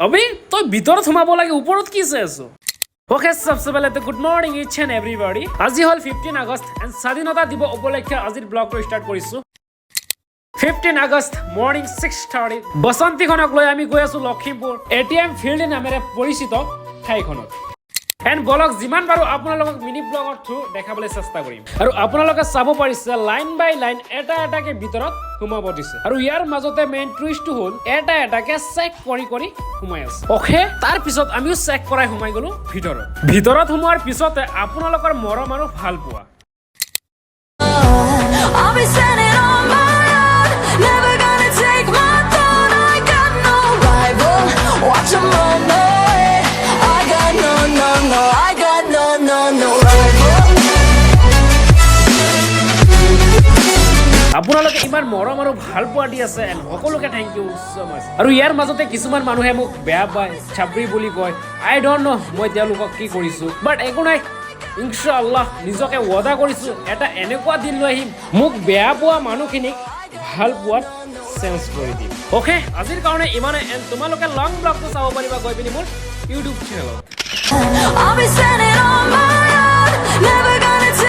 अबे तो ভিতৰত সোমাব লাগে ওপৰত কি আছে আছো ওকে सबसे पहले तो good morning each and everybody আজি হল 15 আগষ্ট এন্ড স্বাধীনতা দিবস উপলক্ষে আজিৰ ব্লগটো ষ্টাৰ্ট কৰিছো 15 আগষ্ট মৰ্নিং 6:30 বসন্তীখনক লৈ আমি গৈ আছো লখিমপুৰ এটিএম ফিল্ড নামেৰে পৰিচিত ঠাইখনত এন্ড ব্লগ যিমান পাৰো আপোনালোকক মিনি ব্লগৰ থ্ৰু দেখাবলৈ চেষ্টা কৰিম আৰু আপোনালোকে চাব পাৰিছে লাইন বাই লাইন এটা এটাকে ভিতৰত সোমাব দিছে আৰু ইয়াৰ মাজতে মেইন টুইষ্টটো হ'ল এটা এটাকে চেক কৰি সোমাই আছে ওকে তাৰ পিছত আমিও চেক কৰাই সোমাই গলো ভিতৰত সোমোৱাৰ পিছতে আপোনালোকৰ মৰম আৰু ভাল পোৱা আপোনালোকে ইমান মৰম আৰু ভাল পোৱা দি আছে এণ্ড সকলোকে থেংক ইউ সো মাচ আৰু ইয়াৰ মাজতে কিছুমান মানুহে মোক বেয়া পায় ছাবৰি বুলি কয় আই ডোন্ট নো মই তেওঁলোকক কি কৰিছো বাট একো নাই ইনশাআল্লাহ নিজকে ওয়াদা কৰিছো এটা এনেকুৱা দিন লৈ আহিম মোক বেয়া পোৱা মানুহখিনিক ভাল পোৱাত চেঞ্জ কৰি দিম ওকে আজিৰ কাৰণে ইমানে এণ্ড তোমালোকে লং ব্লগটো চাব পাৰিবা গৈ পিনি মোৰ ইউটিউব চেনেলত